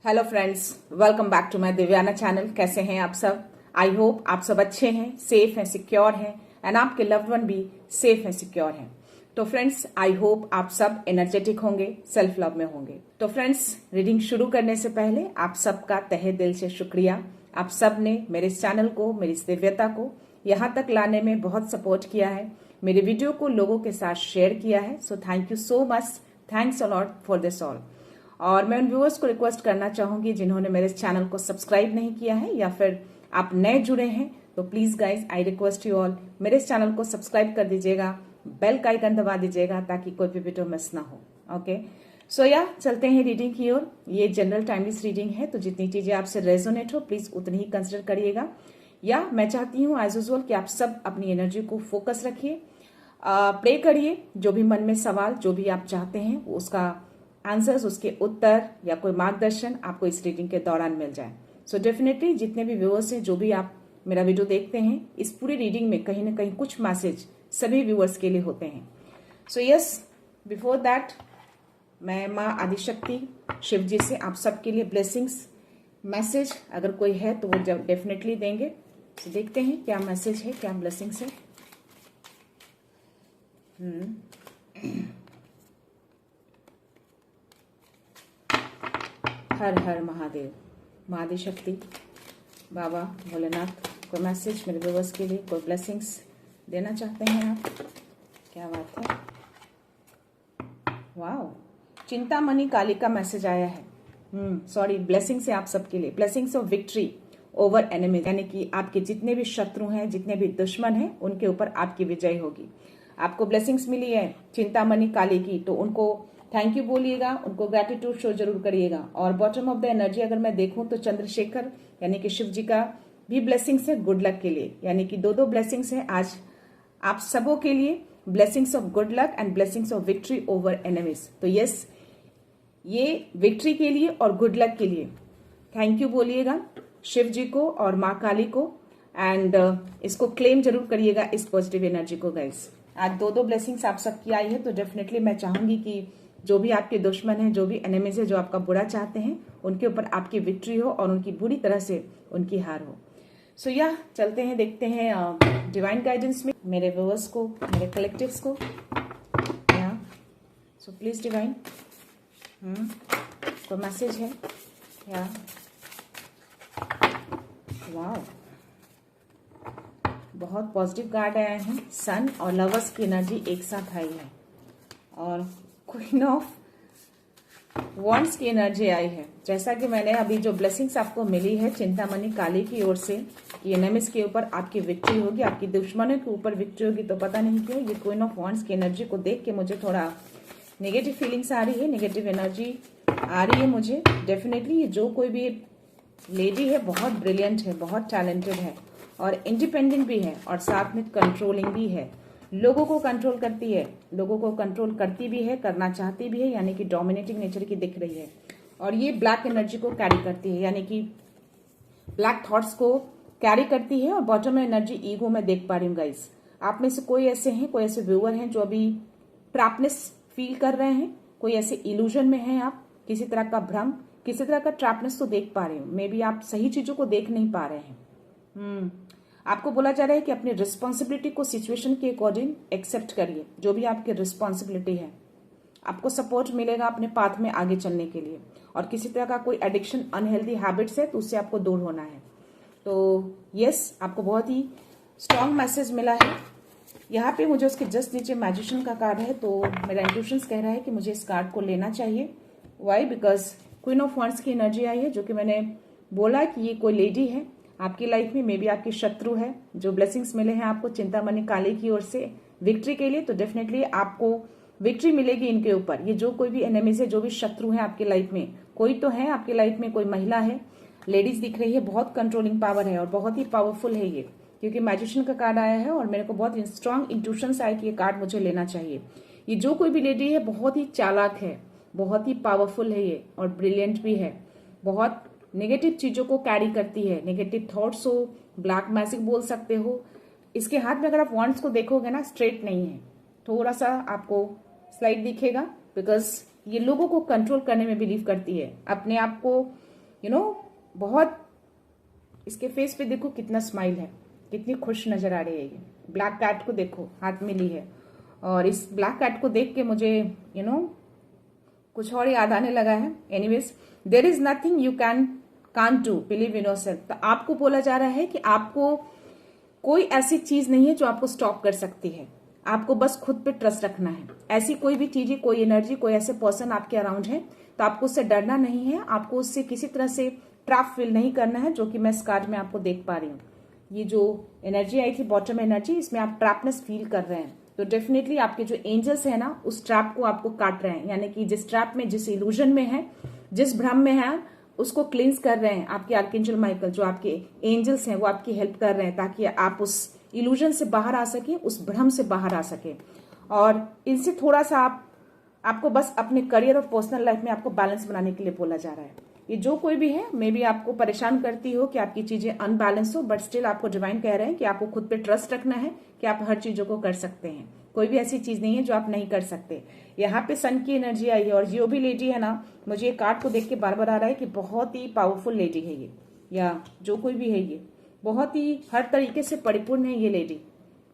Hello friends, welcome back to my Divyana channel. कैसे हैं आप सब? आई होप आप सब अच्छे हैं, सेफ हैं, सिक्योर हैं एंड आपके लव्ड वन भी सेफ हैं, सिक्योर हैं। तो फ्रेंड्स, आई होप आप सब एनर्जेटिक होंगे, सेल्फ लव में होंगे। तो फ्रेंड्स, रीडिंग शुरू करने से पहले आप सबका तहे दिल से शुक्रिया। आप सब ने मेरे इस चैनल को, मेरी इस दिव्यता को यहाँ तक लाने में बहुत सपोर्ट किया है, मेरे वीडियो को लोगों के साथ शेयर किया है। So thank you so much, thanks a lot for this all. और मैं उन व्यूअर्स को रिक्वेस्ट करना चाहूंगी जिन्होंने मेरे चैनल को सब्सक्राइब नहीं किया है या फिर आप नए जुड़े हैं, तो please guys I request you all, मेरे इस चैनल को सब्सक्राइब कर दीजिएगा, बेल का आइकन दबा दीजिएगा ताकि कोई भी वीडियो मिस ना हो। ओके, सो या चलते हैं रीडिंग की ओर। ये जनरल टाइमलेस रीडिंग है, तो जितनी चीजें आपसे रेजोनेट हो प्लीज उतनी ही कंसिडर करिएगा। या मैं चाहती हूँ एज यूजुअल कि आप सब अपनी एनर्जी को फोकस रखिए, प्रे करिए, जो भी मन में सवाल, जो भी आप चाहते हैं उसका आंसर्स, उसके उत्तर या कोई मार्गदर्शन आपको इस रीडिंग के दौरान मिल जाए। सो डेफिनेटली जितने भी व्यूअर्स हैं, जो भी आप मेरा वीडियो देखते हैं, इस पूरी रीडिंग में कहीं ना कहीं कुछ मैसेज सभी व्यूअर्स के लिए होते हैं। सो यस, बिफोर दैट मैं माँ आदिशक्ति शिव जी से आप सबके लिए ब्लेसिंग्स मैसेज अगर कोई है तो वो डेफिनेटली देंगे। तो देखते हैं क्या मैसेज है, क्या ब्लेसिंग्स है। हर हर महादेव, माँ आदिशक्ति, बाबा भोलेनाथ, कोई मैसेज मेरे व्यूअर्स के लिए, कोई ब्लेसिंग्स देना चाहते हैं आप? क्या बात है, वाओ, चिंतामणि काली का मैसेज आया है। सॉरी, ब्लेसिंग्स है आप सबके लिए, blessings of victory over enemy, यानी कि आपके जितने भी शत्रु हैं, जितने भी दुश्मन हैं, उनके ऊपर आपकी विजय होगी। आपको ब्लेसिंग्स मिली है चिंतामणि काली की, तो उनको थैंक यू बोलिएगा, उनको ग्रेटिट्यूड शो जरूर करिएगा। और बॉटम ऑफ द एनर्जी अगर मैं देखूं तो चंद्रशेखर यानी कि शिव जी का भी ब्लेसिंग्स है गुड लक के लिए, यानी कि दो ब्लेसिंग्स है आज आप सबों के लिए, blessings of good luck and blessings of victory over enemies. तो यस, ये विक्ट्री के लिए और गुड लक के लिए थैंक यू बोलिएगा शिव जी को और माँ काली को, एंड इसको क्लेम जरूर करिएगा, इस पॉजिटिव एनर्जी को गाइस। आज दो ब्लेसिंग्स आप सबकी आई है, तो डेफिनेटली मैं चाहूंगी कि जो भी आपके दुश्मन हैं, जो भी एनिमीज है, जो आपका बुरा चाहते हैं, उनके ऊपर आपकी विक्ट्री हो और उनकी बुरी तरह से उनकी हार हो। सो या चलते हैं, देखते हैं डिवाइन गाइडेंस में मेरे व्यूअर्स को, मेरे कलेक्टिव्स को। सो प्लीज डिवाइन, कोई मैसेज है या? वाह, बहुत पॉजिटिव कार्ड आए हैं, सन और लवर्स की एनर्जी एक साथ आई है, और क्वीन ऑफ वॉन्ड्स की एनर्जी आई है। जैसा कि मैंने अभी जो ब्लेसिंग्स आपको मिली है चिंतामणि काली की ओर से कि एनिमीज के ऊपर आपकी विक्ट्री होगी, आपकी दुश्मनों के ऊपर विक्ट्री होगी, तो पता नहीं क्यों ये क्वीन ऑफ वॉन्ड्स की एनर्जी को देख के मुझे थोड़ा नेगेटिव फीलिंग्स आ रही है, नेगेटिव एनर्जी आ रही है मुझे। डेफिनेटली ये जो कोई भी लेडी है बहुत ब्रिलियंट है, बहुत टैलेंटेड है और इंडिपेंडेंट भी है, और साथ में कंट्रोलिंग भी है, लोगों को कंट्रोल करती है, लोगों को कंट्रोल करती भी है, करना चाहती भी है, यानी कि डोमिनेटिंग नेचर की दिख रही है। और ये ब्लैक एनर्जी को कैरी करती है, यानी कि ब्लैक थॉट्स को कैरी करती है। और बॉटम में एनर्जी ईगो में देख पा रही हूँ गाइस। आप में से कोई ऐसे हैं, कोई ऐसे व्यूअर हैं जो अभी ट्रैपनेस फील कर रहे हैं, कोई ऐसे इल्यूजन में हैं आप, किसी तरह का भ्रम, किसी तरह का ट्रैपनेस तो देख पा रहे हो। मे बी आप सही चीजों को देख नहीं पा रहे हैं। आपको बोला जा रहा है कि अपनी रिस्पॉन्सिबिलिटी को सिचुएशन के अकॉर्डिंग एक्सेप्ट करिए, जो भी आपकी रिस्पॉन्सिबिलिटी है, आपको सपोर्ट मिलेगा अपने पाथ में आगे चलने के लिए। और किसी तरह का कोई एडिक्शन, अनहेल्दी हैबिट्स है तो उससे आपको दूर होना है। तो यस, आपको बहुत ही स्ट्रांग मैसेज मिला है। यहाँ पे मुझे उसके जस्ट नीचे मैजिशियन का कार्ड है, तो मेरा इंट्यूशंस कह रहा है कि मुझे इस कार्ड को लेना चाहिए। Why? Because queen of wands की एनर्जी आई है, जो कि मैंने बोला कि ये कोई लेडी है आपकी लाइफ में, मे बी आपकी शत्रु है। जो ब्लेसिंग्स मिले हैं आपको चिंतामणि काली की ओर से विक्ट्री के लिए, तो डेफिनेटली आपको विक्ट्री मिलेगी इनके ऊपर। ये जो कोई भी एनिमीज है, जो भी शत्रु है आपकी लाइफ में, कोई तो है आपकी लाइफ में, कोई महिला है, लेडीज दिख रही है, बहुत कंट्रोलिंग पावर है और बहुत ही पावरफुल है ये, क्योंकि मैजिशियन का कार्ड आया है और मेरे को बहुत स्ट्रांग इंट्यूशंस आए कि ये कार्ड मुझे लेना चाहिए। ये जो कोई भी लेडी है बहुत ही चालाक है, बहुत ही पावरफुल है ये, और ब्रिलियंट भी है। बहुत नेगेटिव चीजों को कैरी करती है, नेगेटिव थॉट्स हो, ब्लैक मैजिक बोल सकते हो। इसके हाथ में अगर आप वॉन्ड्स को देखोगे ना, स्ट्रेट नहीं है, थोड़ा सा आपको स्लाइड दिखेगा, बिकॉज ये लोगों को कंट्रोल करने में बिलीव करती है, अपने आप को बहुत इसके फेस पे देखो कितना स्माइल है, कितनी खुश नजर आ रही है। ये ब्लैक कैट को देखो हाथ में ली है, और इस ब्लैक कैट को देख के मुझे कुछ और याद आने लगा है। Anyways, there is nothing you can't do, believe in yourself. तो आपको बोला जा रहा है कि आपको कोई ऐसी चीज नहीं है जो आपको स्टॉप कर सकती है, आपको बस खुद पे ट्रस्ट रखना है। ऐसी कोई भी चीज, कोई एनर्जी, कोई ऐसे पर्सन आपके अराउंड है तो आपको उससे डरना नहीं है, आपको उससे किसी तरह से ट्रैप फील नहीं करना है, जो कि मैं इस कार्ड में आपको देख पा रही हूँ। ये जो एनर्जी आई थी बॉटम एनर्जी, इसमें आप ट्रैपनेस फील कर रहे हैं, तो डेफिनेटली आपके जो एंजल्स है ना उस ट्रैप को आपको काट रहे हैं, यानी कि जिस ट्रैप में, जिस इल्यूजन में है, जिस भ्रम में है, उसको क्लींस कर रहे हैं। आपके आर्कएंजल माइकल, जो आपके एंजल्स हैं, वो आपकी हेल्प कर रहे हैं ताकि आप उस इल्यूजन से बाहर आ सके, उस भ्रम से बाहर आ सके। और इनसे थोड़ा सा आपको बस अपने करियर और पर्सनल लाइफ में आपको बैलेंस बनाने के लिए बोला जा रहा है। ये जो कोई भी है, मे बी आपको परेशान करती हो कि आपकी चीजें अनबैलेंस हो, बट स्टिल आपको डिवाइन कह रहे हैं कि आपको खुद पे ट्रस्ट रखना है कि आप हर चीजों को कर सकते हैं। कोई भी ऐसी चीज नहीं है जो आप नहीं कर सकते। यहाँ पे सन की एनर्जी आई है, और जो भी लेडी है ना, मुझे ये कार्ड को देख के बार बार आ रहा है कि बहुत ही पावरफुल लेडी है ये, या जो कोई भी है ये बहुत ही हर तरीके से परिपूर्ण है ये लेडी।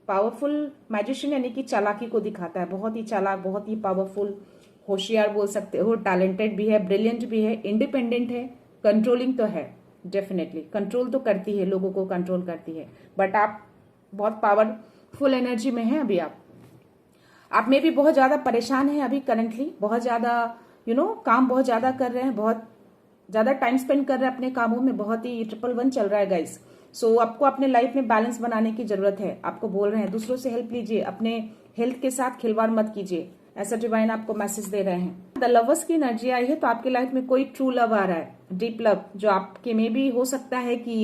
पावरफुल मैजिशियन यानी कि चालाकी को दिखाता है, बहुत ही चालाक, बहुत ही पावरफुल, होशियार बोल सकते हो, टैलेंटेड भी है, ब्रिलियंट भी है, इंडिपेंडेंट है, कंट्रोलिंग तो है, डेफिनेटली कंट्रोल तो करती है, लोगों को कंट्रोल करती है। बट आप बहुत पावरफुल एनर्जी में हैं अभी। आप में भी बहुत ज्यादा परेशान है अभी करंटली, बहुत ज्यादा काम बहुत ज्यादा कर रहे हैं, बहुत ज्यादा टाइम स्पेंड कर रहे हैं अपने कामों में, बहुत ही 111 चल रहा है गाइस। सो आपको अपने लाइफ में बैलेंस बनाने की जरूरत है। आपको बोल रहे हैं दूसरों से हेल्प लीजिए, अपने हेल्थ के साथ खिलवाड़ मत कीजिए, ऐसा डिवाइन आपको मैसेज दे रहे हैं। द लवर्स की एनर्जी आई है, तो आपके लाइफ में कोई ट्रू लव आ रहा है, डीप लव, जो आपके में भी हो सकता है कि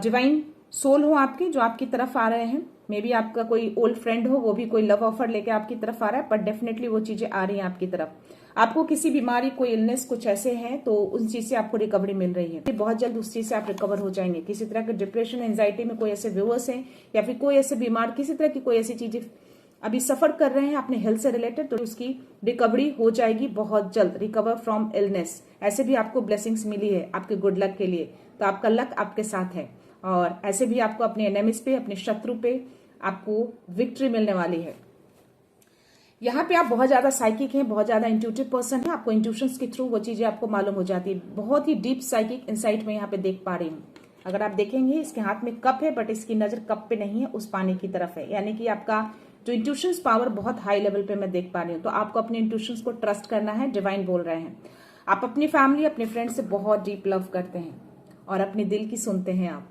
डिवाइन सोल हो आपके, जो आपकी तरफ आ रहे हैं। मे बी आपका कोई ओल्ड फ्रेंड हो, वो भी कोई लव ऑफर लेके आपकी तरफ आ रहा है, बट डेफिनेटली वो चीजें आ रही हैं आपकी तरफ। आपको किसी बीमारी, कोई इलनेस, कुछ ऐसे हैं तो उस चीज से आपको रिकवरी मिल रही है, बहुत जल्द उस चीज से आप रिकवर हो जाएंगे। किसी तरह के डिप्रेशन, एंजाइटी में कोई ऐसे व्यूअर्स हैं, या फिर कोई ऐसे बीमार, किसी तरह की कोई ऐसी चीजें अभी सफर कर रहे हैं अपने हेल्थ से रिलेटेड, तो उसकी रिकवरी हो जाएगी बहुत जल्द। रिकवर फ्रॉम इलनेस, ऐसे भी आपको ब्लेसिंग्स मिली है आपके गुड लक के लिए, तो आपका लक आपके साथ है। और ऐसे भी आपको अपने एनिमीज पे, अपने शत्रु पे आपको विक्ट्री मिलने वाली है। यहाँ पे आप बहुत ज्यादा साइकिक हैं, बहुत ज्यादा इंट्यूटिव पर्सन है, आपको इंट्यूशंस के थ्रू वो चीजें आपको मालूम हो जाती है। बहुत ही डीप साइकिक इंसाइट में यहाँ पे देख पा रही हूँ। अगर आप देखेंगे, इसके हाथ में कप है, बट इसकी नजर कप पे नहीं है, उस पानी की तरफ है, यानी कि आपका जो इंट्यूशंस पावर बहुत हाई लेवल पे मैं देख पा रही हूँ। तो आपको अपने इंट्यूशंस को ट्रस्ट करना है, डिवाइन बोल रहे हैं। आप अपनी फैमिली, अपने फ्रेंड से बहुत डीप लव करते हैं, और अपने दिल की सुनते हैं आप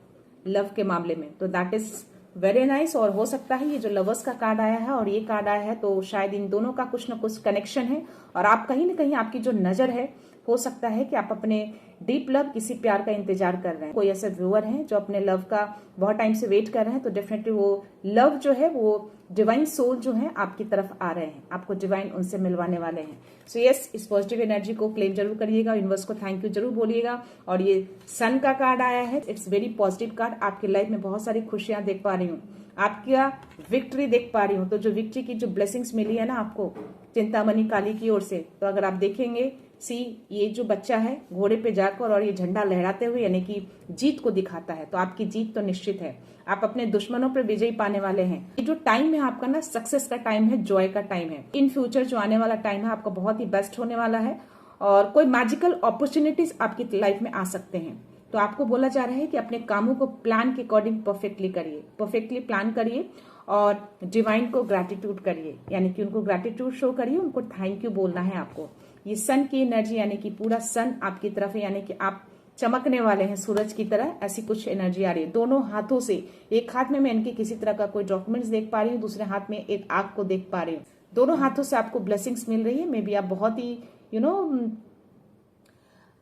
लव के मामले में, तो दैट इज वेरी नाइस। और हो सकता है ये जो लवर्स का कार्ड आया है और ये कार्ड आया है, तो शायद इन दोनों का कुछ ना कुछ कनेक्शन है, और आप कहीं ना कहीं, आपकी जो नजर है, हो सकता है कि आप अपने डीप लव, किसी प्यार का इंतजार कर रहे हैं। कोई ऐसे व्यूअर हैं जो अपने लव का बहुत टाइम से वेट कर रहे हैं, तो डेफिनेटली वो लव जो है, वो डिवाइन सोल जो है आपकी तरफ आ रहे हैं, आपको डिवाइन उनसे मिलवाने वाले हैं। सो यस, इस पॉजिटिव एनर्जी को क्लेम जरूर करिएगा, यूनिवर्स को थैंक यू जरूर बोलिएगा। और ये सन का कार्ड आया है, इट्स वेरी पॉजिटिव कार्ड। आपकी लाइफ में बहुत सारी खुशियां देख पा रही हूँ, आपका विक्ट्री देख पा रही हूँ। तो जो विक्ट्री की जो ब्लेसिंग्स मिली है ना आपको चिंतामणि काली की ओर से, तो अगर आप देखेंगे, ये जो बच्चा है घोड़े पे जाकर और ये झंडा लहराते हुए, यानी कि जीत को दिखाता है, तो आपकी जीत तो निश्चित है। आप अपने दुश्मनों पर विजयी पाने वाले हैं। ये जो टाइम है आपका ना, सक्सेस का टाइम है, जॉय का टाइम है। इन फ्यूचर जो आने वाला टाइम है आपका बहुत ही बेस्ट होने वाला है, और कोई मैजिकल अपॉर्चुनिटीज आपकी लाइफ में आ सकते हैं। तो आपको बोला जा रहा है कि अपने कामों को प्लान के अकॉर्डिंग परफेक्टली करिए, परफेक्टली प्लान करिए, और डिवाइन को ग्रैटिट्यूड करिए, यानी कि उनको ग्रैटिट्यूड शो करिए, उनको थैंक यू बोलना है आपको। ये सन की एनर्जी, यानी कि पूरा सन आपकी तरफ है, यानी कि आप चमकने वाले हैं सूरज की तरह, ऐसी कुछ एनर्जी आ रही है। दोनों हाथों से, एक हाथ में मैं इनके किसी तरह का कोई डॉक्यूमेंट्स देख पा रही हूँ, दूसरे हाथ में एक आग को देख पा रही हूँ। दोनों हाथों से आपको ब्लेसिंग्स मिल रही है। मे बी आप बहुत ही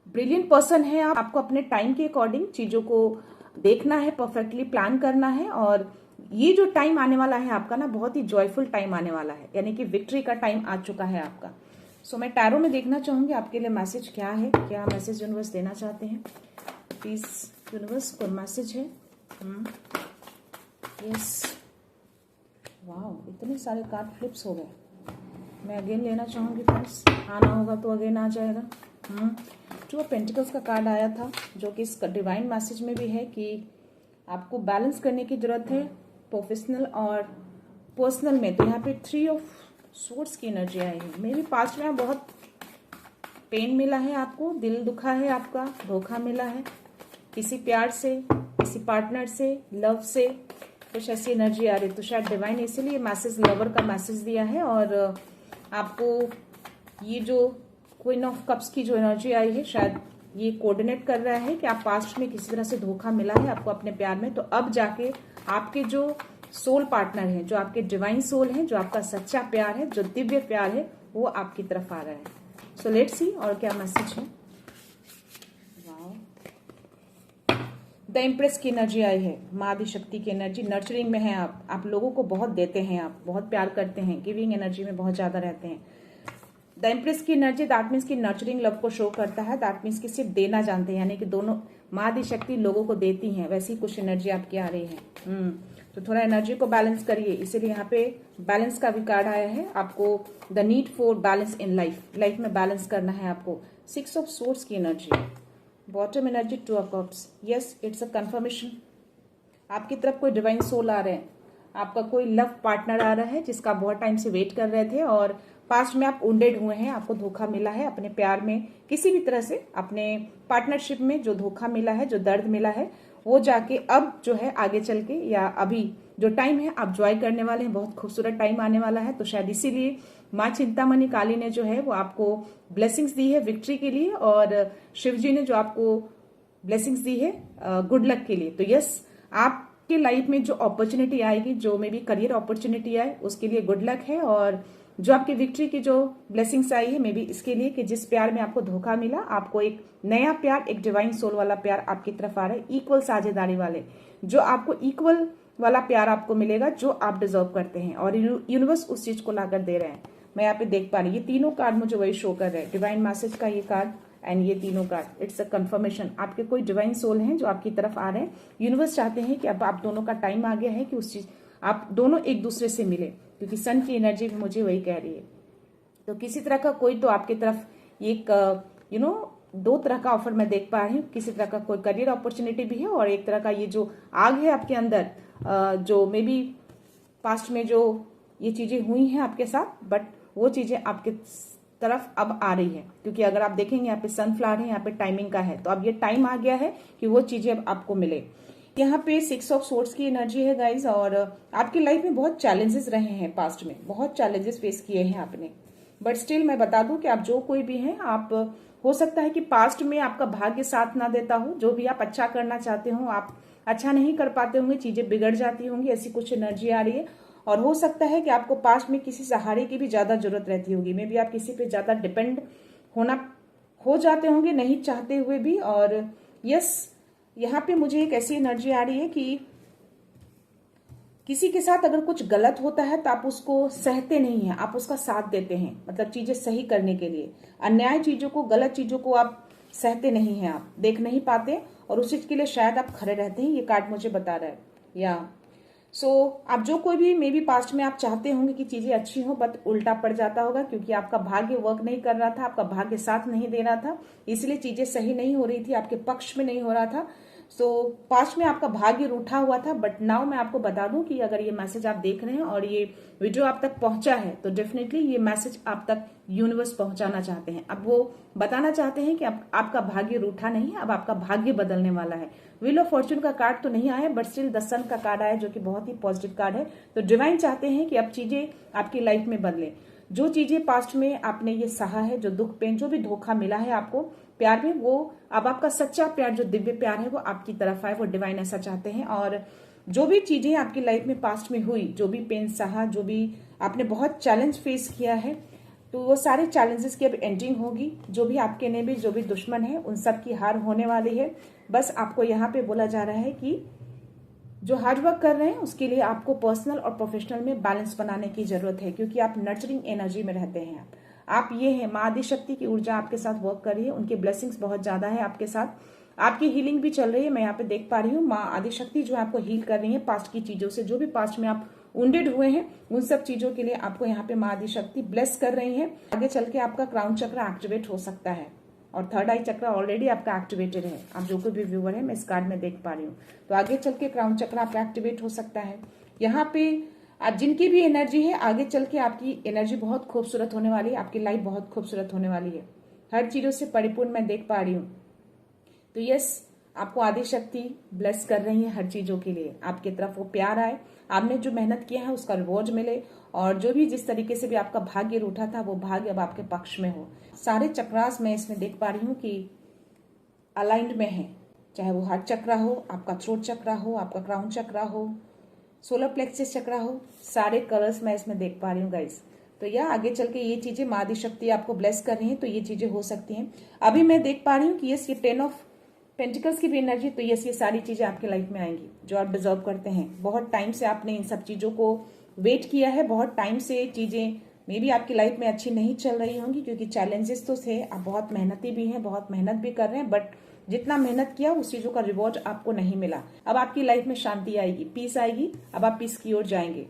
ब्रिलियंट पर्सन है। आपको अपने टाइम के अकॉर्डिंग चीजों को देखना है, परफेक्टली प्लान करना है, और ये जो टाइम आने वाला है आपका ना, बहुत ही जॉयफुल टाइम आने वाला है, यानी कि विक्ट्री का टाइम आ चुका है आपका। सो मैं टैरो में देखना चाहूंगी आपके लिए मैसेज क्या है, क्या मैसेज यूनिवर्स देना चाहते हैं। प्लीज यूनिवर्स, कोई मैसेज है? यस, वाओ, इतने सारे कार्ड फ्लिप्स हो गए। मैं अगेन लेना चाहूंगी फ्रेंड्स, आना होगा तो अगेन आ जाएगा। टू ऑफ पेंटिकल्स का कार्ड आया था, जो कि इस डिवाइन मैसेज में भी है कि आपको बैलेंस करने की जरूरत है प्रोफेशनल और पर्सनल में। तो यहाँ पे 3 ऑफ स्वॉर्ड्स की एनर्जी आई है। मे भी पास्ट में बहुत पेन मिला है आपको, दिल दुखा है आपका, धोखा मिला है किसी प्यार से, किसी पार्टनर से, लव से, कुछ ऐसी एनर्जी आ रही। तो शायद डिवाइन इसीलिए मैसेज लवर का मैसेज दिया है। और आपको ये जो क्वीन ऑफ कप्स की जो एनर्जी आई है, शायद ये कोऑर्डिनेट कर रहा है कि आप पास्ट में किसी तरह से धोखा मिला है आपको अपने प्यार में। तो अब जाके आपके जो सोल पार्टनर है, जो आपके डिवाइन सोल है, जो आपका सच्चा प्यार है, जो दिव्य प्यार है, वो आपकी तरफ आ रहा है। सो लेट्स सी और क्या मैसेज है। द इम्प्रेस की एनर्जी आई है, माँ आदि शक्ति की एनर्जी। नर्चरिंग में है आप लोगों को बहुत देते हैं, आप बहुत प्यार करते हैं, गिविंग एनर्जी में बहुत ज्यादा रहते हैं। द इम्प्रेस की एनर्जी दैट मीन्स की नर्चरिंग लव को शो करता है। दैट मीन्स की सिर्फ देना जानते हैं, यानी कि दोनों माँ आदि शक्ति लोगों को देती हैं, वैसी कुछ एनर्जी आपकी आ रही है। तो थोड़ा एनर्जी को बैलेंस करिए, इसीलिए यहाँ पे बैलेंस का भी कार्ड आया है। आपको the need for balance in life में बैलेंस करना है आपको। 6 ऑफ स्वॉर्ड्स की energy, bottom energy 2 of cups. Yes, it's a confirmation. आपकी तरफ कोई डिवाइन सोल आ रहे हैं, आपका कोई लव पार्टनर आ रहा है जिसका बहुत टाइम से वेट कर रहे थे, और पास्ट में आप वुंडेड हुए हैं, आपको धोखा मिला है अपने प्यार में, किसी भी तरह से अपने पार्टनरशिप में जो धोखा मिला है, जो दर्द मिला है, वो जाके अब जो है आगे चल के या अभी जो टाइम है आप जॉय करने वाले हैं। बहुत खूबसूरत टाइम आने वाला है। तो शायद इसीलिए माँ चिंतामणि काली ने जो है वो आपको ब्लेसिंग्स दी है विक्ट्री के लिए, और शिव जी ने जो आपको ब्लेसिंग्स दी है गुड लक के लिए। तो यस, आपके लाइफ में जो अपॉर्चुनिटी आएगी, जो मे बी करियर अपॉर्चुनिटी आए, उसके लिए गुड लक है। और जो आपकी विक्ट्री की जो ब्लेसिंग्स आई है, मे बी इसके लिए कि जिस प्यार में आपको धोखा मिला, आपको एक नया प्यार, एक डिवाइन सोल वाला प्यार आपकी तरफ आ रहा है, इक्वल साझेदारी वाले, जो आपको इक्वल वाला प्यार आपको मिलेगा जो आप डिजर्व करते हैं, और यूनिवर्स उस चीज को लाकर दे रहे हैं। मैं यहाँ पे देख पा रही, ये तीनों कार्ड मुझे वही शो कर रहे हैं, डिवाइन मैसेज का ये कार्ड एंड ये तीनों कार्ड। It's a confirmation. आपके कोई डिवाइन सोल हैं जो आपकी तरफ आ रहे हैं। यूनिवर्स चाहते हैं कि अब आप दोनों का टाइम आ गया है कि उस चीज आप दोनों एक दूसरे से मिले, क्योंकि सन की एनर्जी भी मुझे वही कह रही है। तो किसी तरह का कोई तो आपकी तरफ एक दो तरह का ऑफर मैं देख पा रही हूँ। किसी तरह का कोई करियर अपॉर्चुनिटी भी है, और एक तरह का ये जो आग है आपके अंदर, जो मे बी पास्ट में जो ये चीजें हुई हैं आपके साथ, बट वो चीजें आपके तरफ अब आ रही है। क्योंकि अगर आप देखेंगे यहाँ पे सनफ्लावर है, यहाँ पे टाइमिंग का है, तो अब ये टाइम आ गया है कि वो चीजें अब आपको मिले। यहाँ पे 6 ऑफ स्वॉर्ड्स की एनर्जी है गाइज। और आपकी लाइफ में बहुत चैलेंजेस रहे हैं, पास्ट में बहुत चैलेंजेस फेस किए हैं आपने, बट स्टिल मैं बता दूं कि आप जो कोई भी हैं, आप हो सकता है कि पास्ट में आपका भाग्य साथ ना देता हो, जो भी आप अच्छा करना चाहते हो आप अच्छा नहीं कर पाते होंगे, चीजें बिगड़ जाती होंगी, ऐसी कुछ एनर्जी आ रही है। और हो सकता है कि आपको पास्ट में किसी सहारे की भी ज्यादा जरूरत रहती होगी, मे बी आप किसी पे ज्यादा डिपेंड हो जाते होंगे नहीं चाहते हुए भी। और यस, यहाँ पे मुझे एक ऐसी एनर्जी आ रही है कि किसी के साथ अगर कुछ गलत होता है तो आप उसको सहते नहीं हैं, आप उसका साथ देते हैं, मतलब चीजें सही करने के लिए। अन्याय चीजों को, गलत चीजों को आप सहते नहीं हैं, आप देख नहीं पाते, और उस चीज के लिए शायद आप खड़े रहते हैं। ये कार्ड मुझे बता रहा है। या आप जो कोई भी मे बी पास्ट में आप चाहते होंगे कि चीजें अच्छी हो, बट उल्टा पड़ जाता होगा, क्योंकि आपका भाग्य वर्क नहीं कर रहा था, आपका भाग्य साथ नहीं दे रहा था, इसलिए चीजें सही नहीं हो रही थी, आपके पक्ष में नहीं हो रहा था। पास्ट में आपका भाग्य रूठा हुआ था। बट नाउ मैं आपको बता दूं कि अगर ये मैसेज आप देख रहे हैं और ये वीडियो आप तक पहुंचा है, तो डेफिनेटली ये मैसेज आप तक यूनिवर्स पहुंचाना चाहते हैं। अब वो बताना चाहते हैं कि आपका भाग्य रूठा नहीं है, अब आपका भाग्य बदलने वाला है। व्हील ऑफ फॉर्च्यून का कार्ड तो नहीं आया, बट स्टिल द सन का कार्ड आया, जो कि बहुत ही पॉजिटिव कार्ड है। तो डिवाइन चाहते हैं कि अब चीजें आपकी लाइफ में बदले। जो चीजें पास्ट में आपने ये सहा है, जो दुख पेन, जो भी धोखा मिला है आपको प्यार में, वो अब आपका सच्चा प्यार, जो दिव्य प्यार है, वो आपकी तरफ आए, वो डिवाइन ऐसा चाहते हैं। और जो भी चीजें आपकी लाइफ में पास्ट में हुई, जो भी पेन सहा, जो भी आपने बहुत चैलेंज फेस किया है, तो वो सारे चैलेंजेस की अब एंडिंग होगी। जो भी आपके ने भी जो भी दुश्मन है, उन सब की हार होने वाली है। बस आपको यहाँ पे बोला जा रहा है कि जो हार्ड वर्क कर रहे हैं उसके लिए आपको पर्सनल और प्रोफेशनल में बैलेंस बनाने की जरूरत है, क्योंकि आप नर्चरिंग एनर्जी में रहते हैं। आप ये है, माँ आदि शक्ति की ऊर्जा आपके साथ वर्क कर रही है, उनकी ब्लेसिंग्स बहुत ज्यादा है आपके साथ, आपकी हीलिंग भी चल रही है। मैं यहाँ पे देख पा रही हूँ माँ आदि शक्ति जो आपको हील कर रही है पास्ट की चीजों से, जो भी पास्ट में आप वुंडेड हुए हैं, उन सब चीजों के लिए आपको यहाँ पे माँ आदि शक्ति ब्लेस कर रही है। आगे चल के आपका क्राउन चक्र एक्टिवेट हो सकता है। और थर्ड आई चक्र ऑलरेडी आपका एक्टिवेटेड है। आप जो कोई भी व्यूअर है मैं इस कार्ड में देख पा रही हूँ। तो आगे चल के क्राउन चक्र आपका एक्टिवेट हो सकता है। यहाँ पे आप जिनकी भी एनर्जी है, आगे चल के आपकी एनर्जी बहुत खूबसूरत होने वाली है, आपकी लाइफ बहुत खूबसूरत होने वाली है, हर चीजों से परिपूर्ण मैं देख पा रही हूँ। तो यस, आपको आदि शक्ति ब्लेस कर रही है हर चीजों के लिए। आपकी तरफ वो प्यार आए, आपने जो मेहनत किया है उसका रिवॉर्ड मिले, और जो भी जिस तरीके से भी आपका भाग्य रूठा था वो भाग्य अब आपके पक्ष में हो। सारे चक्रास मैं इसमें देख पा रही हूँ कि अलाइंड में है, चाहे वो हार्ट चक्र हो, आपका थ्रोट चक्र हो, आपका क्राउन चक्र हो, सोलर प्लेक्सस चक्र हो, सारे कलर्स मैं इसमें देख पा रही हूँ गाइस। तो यह आगे चल के ये चीजें माँ आदि शक्ति आपको ब्लेस कर रही है, तो ये चीजें हो सकती हैं। अभी मैं देख पा रही हूँ कि यस, ये 10 ऑफ पेंटिकल्स की भी एनर्जी, तो यस, ये सारी चीजें आपके लाइफ में आएंगी जो आप डिजर्व करते हैं। बहुत टाइम से आपने इन सब चीजों को वेट किया है, बहुत टाइम से चीजें मे बी आपकी लाइफ में अच्छी नहीं चल रही होंगी, क्योंकि चैलेंजेस तो थे, आप बहुत मेहनती भी हैं, बहुत मेहनत भी कर रहे हैं, बट जितना मेहनत किया उस चीजों का रिवॉर्ड आपको नहीं मिला। अब आपकी लाइफ में शांति आएगी, पीस आएगी, अब आप पीस की ओर जाएंगे।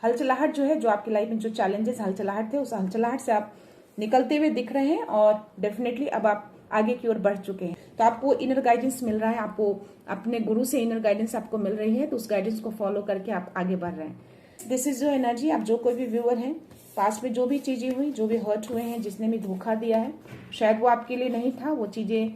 हलचलाहट जो है, जो आपकी लाइफ में जो चैलेंजेस हलचलाहट थे, उस हलचलाहट से आप निकलते हुए दिख रहे हैं, और डेफिनेटली अब आप आगे की ओर बढ़ चुके हैं। तो आपको इनर गाइडेंस मिल रहा है, आपको अपने गुरु से इनर गाइडेंस आपको मिल रही है, तो उस गाइडेंस को फॉलो करके आप आगे बढ़ रहे हैं। दिस इज जो एनर्जी। आप जो कोई भी व्यूअर है, पास्ट में जो भी चीजें हुई, जो भी हर्ट हुए हैं, जिसने भी धोखा दिया है, शायद वो आपके लिए नहीं था, वो चीजें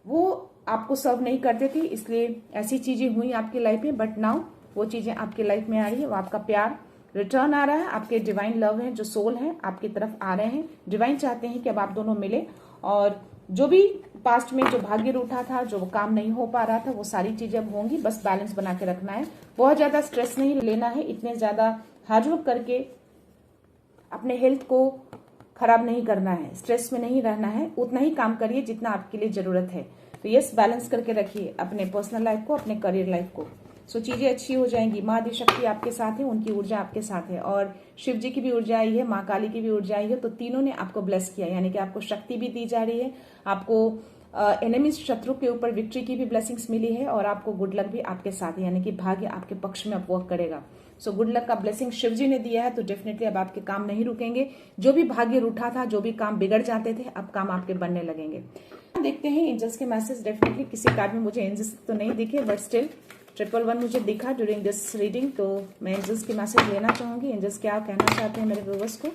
वो आपको सर्व नहीं करते थे, इसलिए ऐसी चीजें हुई आपकी लाइफ में, बट नाउ वो चीजें आपकी लाइफ में आ रही है, वो आपका प्यार रिटर्न आ रहा है, आपके डिवाइन लव है, जो सोल है आपकी तरफ आ रहे हैं। डिवाइन चाहते हैं कि अब आप दोनों मिले, और जो भी पास्ट में जो भाग्य रूठा था, जो काम नहीं हो पा रहा था, वो सारी चीजें अब होंगी। बस बैलेंस बना के रखना है, बहुत ज्यादा स्ट्रेस नहीं लेना है, इतने ज्यादा हार्डवर्क करके अपने हेल्थ को खराब नहीं करना है, स्ट्रेस में नहीं रहना है, उतना ही काम करिए जितना आपके लिए जरूरत है। तो यस, बैलेंस करके रखिए अपने पर्सनल लाइफ को, अपने करियर लाइफ को, सो चीजें अच्छी हो जाएंगी। माँ आदि शक्ति आपके साथ है, उनकी ऊर्जा आपके साथ है, और शिव जी की भी ऊर्जा आई है, माँ काली की भी ऊर्जा आई है, तो तीनों ने आपको ब्लेस किया, यानी कि आपको शक्ति भी दी जा रही है, आपको एनिमीज शत्रु के ऊपर विक्ट्री की भी ब्लेसिंग्स मिली है, और आपको गुड लक भी आपके साथ है, यानी कि भाग्य आपके पक्ष में अब वर्क करेगा। सो गुड लक का ब्लेसिंग शिव जी ने दिया है, तो डेफिनेटली अब आपके काम नहीं रुकेंगे। जो भी भाग्य रूठा था, जो भी काम बिगड़ जाते थे, अब काम आपके बनने लगेंगे। देखते हैं एंजल्स के मैसेज। डेफिनेटली किसी कार्ड में मुझे एंजल्स तो नहीं दिखे, बट स्टिल 111 मुझे दिखा ड्यूरिंग दिस रीडिंग, तो मैं एंजल्स के मैसेज लेना चाहूंगी। एंजल्स क्या कहना चाहते हैं मेरे व्यूअर्स को।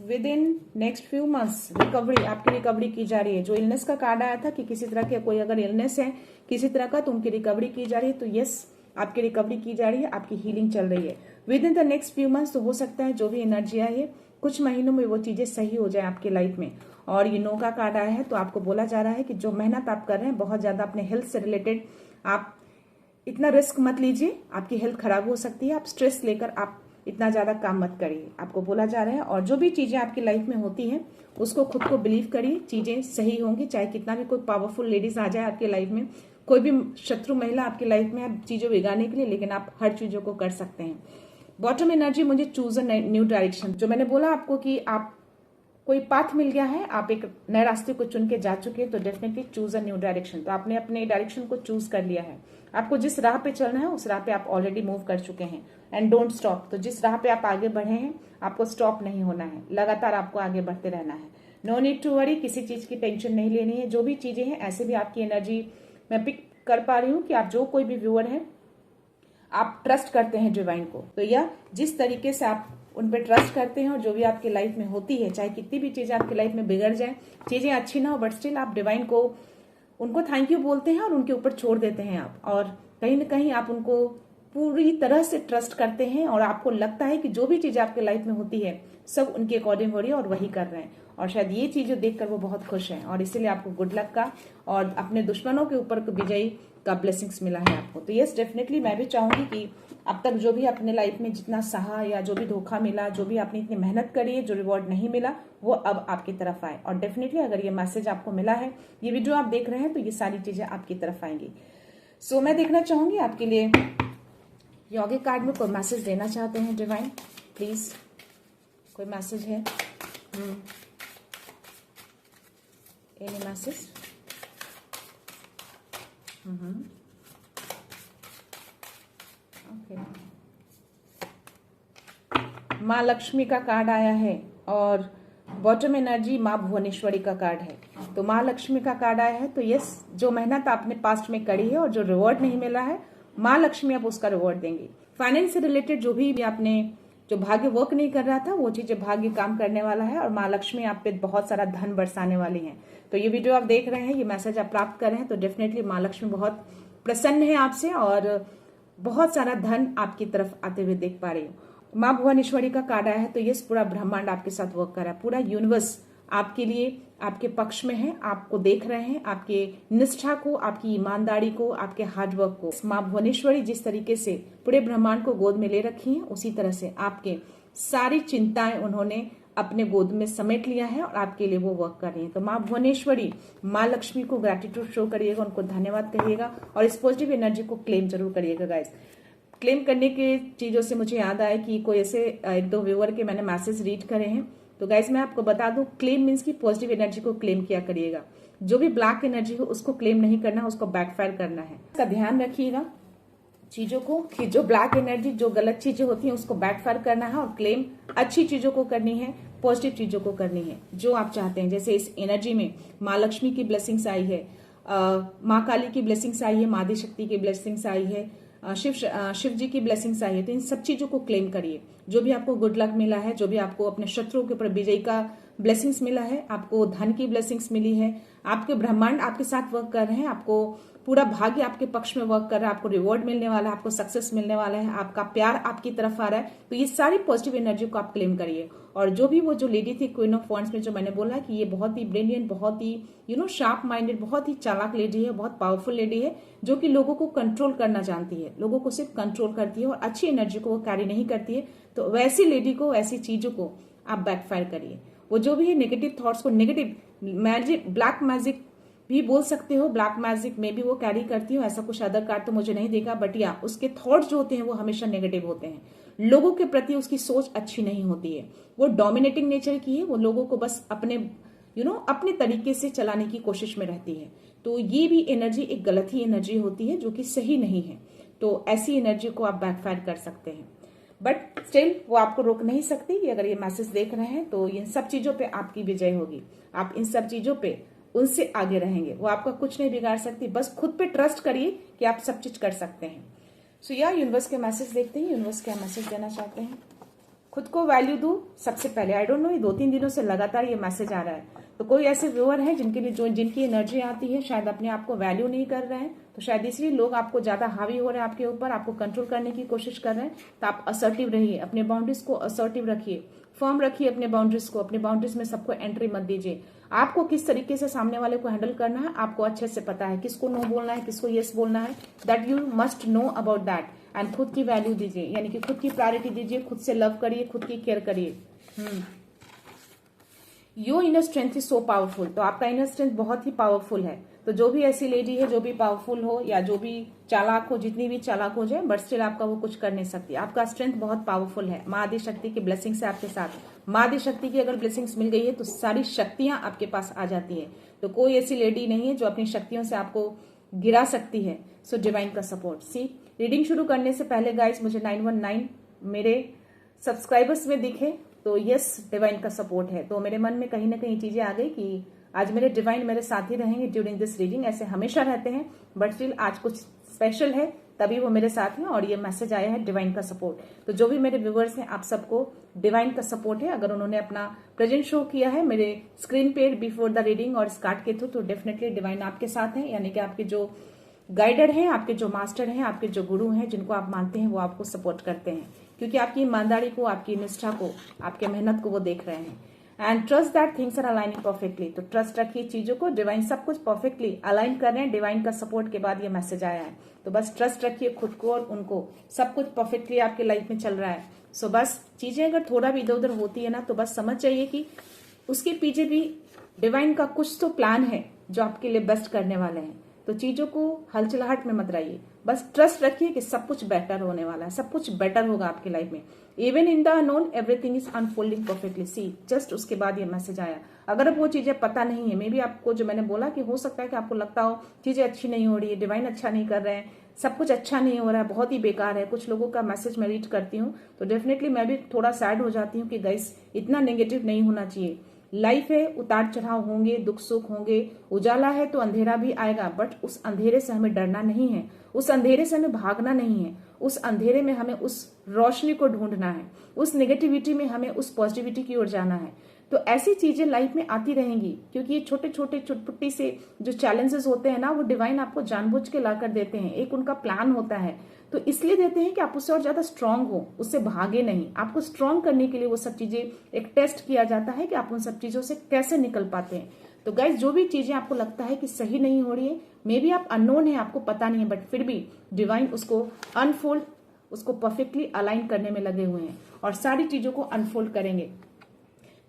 With in next few months recovery, आपकी रिकवरी की जा रही है। जो इलनेस का कार्ड आया था कि किसी तरह के कोई अगर इलनेस है किसी तरह का, तो उनकी रिकवरी की जा रही है, तो यस, आपकी रिकवरी की जा रही है, आपकी हीलिंग चल रही है with in the next few months. तो हो सकता है जो भी एनर्जी आई है कुछ महीनों में वो चीजें सही हो जाए आपकी लाइफ में। और ये नो का कार्ड आया है, तो आपको बोला जा रहा है कि जो मेहनत आप कर रहे हैं बहुत ज्यादा अपने हेल्थ से रिलेटेड, आप इतना रिस्क मत लीजिए, आपकी हेल्थ खराब हो सकती है, आप स्ट्रेस लेकर आप इतना ज्यादा काम मत करिए, आपको बोला जा रहा है। और जो भी चीजें आपकी लाइफ में होती हैं उसको खुद को बिलीव करिए, चीजें सही होंगी, चाहे कितना भी कोई पावरफुल लेडीज आ जाए आपकी लाइफ में, कोई भी शत्रु महिला आपकी लाइफ में है चीजों बिगाड़ने के लिए, लेकिन आप हर चीजों को कर सकते हैं। बॉटम एनर्जी मुझे चूज अ न्यू डायरेक्शन, जो मैंने बोला आपको कि आप कोई पाथ मिल गया है, आप एक नए रास्ते को चुन के जा चुके हैं, तो definitely choose a new direction. तो आपने अपने डायरेक्शन को चूज कर लिया है, आपको जिस राह पे चलना है उस राह पे आप ऑलरेडी मूव कर चुके हैं। एंड डोंट स्टॉप, तो जिस राह पे आप आगे बढ़े हैं आपको स्टॉप नहीं होना है, लगातार आपको आगे बढ़ते रहना है। नो नीड टू वरी, किसी चीज की टेंशन नहीं लेनी है। जो भी चीजें हैं, ऐसे भी आपकी एनर्जी मैं पिक कर पा रही हूँ कि आप जो कोई भी व्यूअर है आप ट्रस्ट करते हैं डिवाइन को, तो यह जिस तरीके से आप उन पे ट्रस्ट करते हैं और जो भी आपकी लाइफ में होती है, चाहे कितनी भी चीजें आपकी लाइफ में बिगड़ जाए, चीजें अच्छी ना हो, बट स्टिल आप डिवाइन को उनको थैंक यू बोलते हैं और उनके ऊपर छोड़ देते हैं आप, और कहीं ना कहीं आप उनको पूरी तरह से ट्रस्ट करते हैं, और आपको लगता है कि जो भी चीज आपके लाइफ में होती है सब उनके अकॉर्डिंग हो रही है और वही कर रहे हैं, और शायद ये चीजें देखकर वो बहुत खुश हैं, और इसीलिए आपको गुड लक का और अपने दुश्मनों के ऊपर विजयी का ब्लेसिंग्स मिला है आपको। तो यस, डेफिनेटली मैं भी चाहूंगी कि अब तक जो भी अपने लाइफ में जितना सहा या जो भी धोखा मिला, जो भी आपने इतनी मेहनत करी है, जो रिवॉर्ड नहीं मिला, वो अब आपकी तरफ आए। और डेफिनेटली अगर ये मैसेज आपको मिला है, ये वीडियो आप देख रहे हैं, तो ये सारी चीजें आपकी तरफ आएंगी। सो मैं देखना चाहूंगी आपके लिए यौगिक कार्ड में कोई मैसेज देना चाहते हैं डिवाइन, प्लीज कोई मैसेज है? Any message? ओके, माँ लक्ष्मी का कार्ड आया है, और बॉटम एनर्जी माँ भुवनेश्वरी का कार्ड है, तो माँ लक्ष्मी का कार्ड आया है। तो यस, जो मेहनत आपने पास्ट में करी है और जो रिवॉर्ड नहीं मिला है, माँ लक्ष्मी अब उसका रिवॉर्ड देंगी। फाइनेंस से रिलेटेड जो भी आपने जो भाग्य वर्क नहीं कर रहा था, वो चीजें भाग्य काम करने वाला है और माँ लक्ष्मी आप पे बहुत सारा धन बरसाने वाली है। तो ये वीडियो आप देख रहे हैं, ये मैसेज आप प्राप्त कर रहे हैं, तो डेफिनेटली माँ लक्ष्मी बहुत प्रसन्न है आपसे और बहुत सारा धन आपकी तरफ आते हुए देख पा रही हूँ। माँ भुवनेश्वरी का कार्ड आया है, तो यस, पूरा ब्रह्मांड आपके साथ वर्क कर रहा है, पूरा यूनिवर्स आपके लिए आपके पक्ष में है, आपको देख रहे हैं, आपके निष्ठा को, आपकी ईमानदारी को, आपके हार्डवर्क को। माँ भुवनेश्वरी जिस तरीके से पूरे ब्रह्मांड को गोद में ले रखी है, उसी तरह से आपके सारी चिंताएं उन्होंने अपने गोद में समेट लिया है और आपके लिए वो वर्क कर रही है। तो माँ भुवनेश्वरी, माँ लक्ष्मी को ग्रेटिट्यूड शो करिएगा, उनको धन्यवाद कहिएगा और इस पॉजिटिव एनर्जी को क्लेम जरूर करिएगा गाइस। क्लेम करने के चीजों से मुझे याद आया कि कोई ऐसे एक दो व्यूअर के मैंने मैसेज रीड करे हैं, तो गाइस मैं आपको बता दूं, क्लेम मीन्स की पॉजिटिव एनर्जी को क्लेम किया करिएगा। जो भी ब्लैक एनर्जी हो उसको क्लेम नहीं करना, उसको बैकफायर करना है। इसका ध्यान रखिएगा चीजों को कि जो ब्लैक एनर्जी, जो गलत चीजें होती हैं उसको बैकफायर करना है और क्लेम अच्छी चीजों को करनी है, पॉजिटिव चीजों को करनी है जो आप चाहते हैं। जैसे इस एनर्जी में माँ लक्ष्मी की ब्लेसिंग्स आई है, माँ काली की ब्लेसिंग्स आई है, माँ आदिशक्ति की ब्लेसिंग्स आई है, शिव जी की ब्लेसिंग्स आई है। तो इन सब चीजों को क्लेम करिए। जो भी आपको गुड लक मिला है, जो भी आपको अपने शत्रुओं के ऊपर विजय का ब्लेसिंग्स मिला है, आपको धन की ब्लेसिंग्स मिली है, आपके ब्रह्मांड आपके साथ वर्क कर रहे हैं, आपको पूरा भाग्य आपके पक्ष में वर्क कर रहा है, आपको रिवॉर्ड मिलने वाला है, आपको सक्सेस मिलने वाला है, आपका प्यार आपकी तरफ आ रहा है। तो ये सारी पॉजिटिव एनर्जी को आप क्लेम करिए। और जो भी वो जो लेडी थी क्वीन ऑफ वॉन्ड्स में, जो मैंने बोला कि ये बहुत ही ब्रिलियंट, बहुत ही शार्प माइंडेड, बहुत ही चालाक लेडी है, बहुत पावरफुल लेडी है, जो कि लोगों को कंट्रोल करना जानती है, लोगों को सिर्फ कंट्रोल करती है और अच्छी एनर्जी को वो कैरी नहीं करती है। तो वैसी लेडी को, ऐसी चीजों को आप बैकफायर करिए। वो जो भी है नेगेटिव थॉट्स को, नेगेटिव मैजिक, ब्लैक मैजिक भी बोल सकते हो, ब्लैक मैजिक में भी वो कैरी करती हो। ऐसा कुछ अदर कार्ड तो मुझे नहीं देखा, बट या उसके थॉट्स जो होते हैं वो हमेशा नेगेटिव होते हैं। लोगों के प्रति उसकी सोच अच्छी नहीं होती है, वो डोमिनेटिंग नेचर की है, वो लोगों को बस अपने अपने तरीके से चलाने की कोशिश में रहती है। तो ये भी एनर्जी एक गलत ही एनर्जी होती है, जो कि सही नहीं है। तो ऐसी एनर्जी को आप बैकफायर कर सकते हैं, बट स्टिल वो आपको रोक नहीं सकती कि अगर ये मैसेज देख रहे हैं तो इन सब चीजों पे आपकी विजय होगी। आप इन सब चीजों पे उनसे आगे रहेंगे, वो आपका कुछ नहीं बिगाड़ सकती। बस खुद पे ट्रस्ट करिए कि आप सब चीज कर सकते हैं। सो यूनिवर्स के मैसेज देखते हैं, यूनिवर्स क्या मैसेज देना चाहते हैं। खुद को वैल्यू दो सबसे पहले। आई डोंट नो, ये 2-3 दिनों से लगातार ये मैसेज आ रहा है, तो कोई ऐसे व्यूअर हैं जिनके लिए जिनकी एनर्जी आती है, शायद अपने आप को वैल्यू नहीं कर रहे हैं, तो शायद इसलिए लोग आपको ज्यादा हावी हो रहे हैं आपके ऊपर, आपको कंट्रोल करने की कोशिश कर रहे हैं। तो आप असर्टिव रहिए, अपने बाउंड्रीज को असर्टिव रखिए, फर्म रखिए अपने बाउंड्रीज को, अपने बाउंड्रीज में सबको एंट्री मत दीजिए। आपको किस तरीके से सामने वाले को हैंडल करना है आपको अच्छे से पता है, किसको नो बोलना है, किसको यस बोलना है, that you must know about that. And खुद की वैल्यू दीजिए, यानी कि खुद की प्रायोरिटी दीजिए, खुद से लव करिए, खुद की केयर करिए। Your inner strength is so powerful. तो आपका इनर स्ट्रेंथ बहुत ही पावरफुल है। तो जो भी ऐसी लेडी है, जो भी पावरफुल हो या जो भी चालाक हो, जितनी भी चालाक हो जाए, बट स्टिल आपका वो कुछ कर नहीं सकती। आपका स्ट्रेंथ बहुत पावरफुल है। माँ आदिशक्ति की ब्लेसिंग से आपके साथ, माँ आदिशक्ति की अगर ब्लेसिंग्स मिल गई है तो सारी शक्तियां आपके पास आ जाती है। तो कोई ऐसी लेडी नहीं है जो अपनी शक्तियों से आपको गिरा सकती है। सो डिवाइन का सपोर्ट। सी, रीडिंग शुरू करने से पहले गाइस मुझे 919 मेरे सब्सक्राइबर्स में दिखे तो यस, डिवाइन का सपोर्ट है। तो मेरे मन में कहीं ना कहीं चीजें आ गई कि आज मेरे डिवाइन मेरे साथ ही रहेंगे ड्यूरिंग दिस रीडिंग। ऐसे हमेशा रहते हैं, बट स्टिल आज कुछ स्पेशल है, तभी वो मेरे साथ हैं और ये मैसेज आया है डिवाइन का सपोर्ट। तो जो भी मेरे व्यूअर्स हैं, आप सबको डिवाइन का सपोर्ट है। अगर उन्होंने अपना प्रेजेंट शो किया है मेरे स्क्रीन पे बिफोर द रीडिंग और इस कार्ड के थ्रू, तो डेफिनेटली डिवाइन आपके साथ है। यानी कि आपके जो गाइडर हैं, आपके जो मास्टर हैं, आपके जो गुरु हैं, जिनको आप मानते हैं, वो आपको सपोर्ट करते हैं, क्योंकि आपकी ईमानदारी को, आपकी निष्ठा को, आपके मेहनत को वो देख रहे हैं। And trust that things are aligning perfectly. तो ट्रस्ट रखिए चीजों को, डिवाइन सब कुछ परफेक्टली अलाइन कर रहे हैं। डिवाइन का सपोर्ट के बाद ये मैसेज आया है, तो बस ट्रस्ट रखिए खुद को और उनको, सब कुछ परफेक्टली आपके लाइफ में चल रहा है। सो बस चीजें अगर थोड़ा भी इधर उधर होती है ना, तो बस समझ जाइए कि उसके पीछे भी डिवाइन का कुछ तो प्लान है जो आपके लिए बेस्ट करने वाले हैं। तो चीजों को हलचलाहट में मत रहिए, बस ट्रस्ट रखिए कि सब कुछ बेटर होने वाला है, सब कुछ बेटर होगा आपकी लाइफ में। Even in the unknown everything is unfolding perfectly. See, just उसके बाद ये मैसेज आया। अगर वो चीजें पता नहीं है, मे बी आपको, जो मैंने बोला कि हो सकता है कि आपको लगता हो चीजें अच्छी नहीं हो रही है, डिवाइन अच्छा नहीं कर रहे हैं, सब कुछ अच्छा नहीं हो रहा है, बहुत ही बेकार है। कुछ लोगों का मैसेज मैं रीड करती हूँ तो डेफिनेटली मैं भी थोड़ा सैड हो जाती हूँ कि गाइस इतना नेगेटिव नहीं होना चाहिए। लाइफ है, उतार चढ़ाव होंगे, दुख सुख होंगे, उजाला है तो अंधेरा भी आएगा, बट उस अंधेरे से हमें डरना नहीं है, उस अंधेरे से हमें भागना नहीं है, उस अंधेरे में हमें उस रोशनी को ढूंढना है, उस नेगेटिविटी में हमें उस पॉजिटिविटी की ओर जाना है। तो ऐसी चीजें लाइफ में आती रहेंगी, क्योंकि ये छोटे छोटे चुटपुटी से जो चैलेंजेस होते हैं ना, वो डिवाइन आपको जानबूझ के ला कर देते हैं। एक उनका प्लान होता है, तो इसलिए देते हैं कि आप उससे और ज्यादा स्ट्रांग हो, उससे भागे नहीं। आपको स्ट्रांग करने के लिए वो सब चीजें एक टेस्ट किया जाता है कि आप उन सब चीजों से कैसे निकल पाते हैं। तो गाइज, जो भी चीजें आपको लगता है कि सही नहीं हो रही है, मे बी आप अननोन है, आपको पता नहीं है, बट फिर भी डिवाइन उसको अनफोल्ड, उसको परफेक्टली अलाइन करने में लगे हुए हैं और सारी चीजों को अनफोल्ड करेंगे।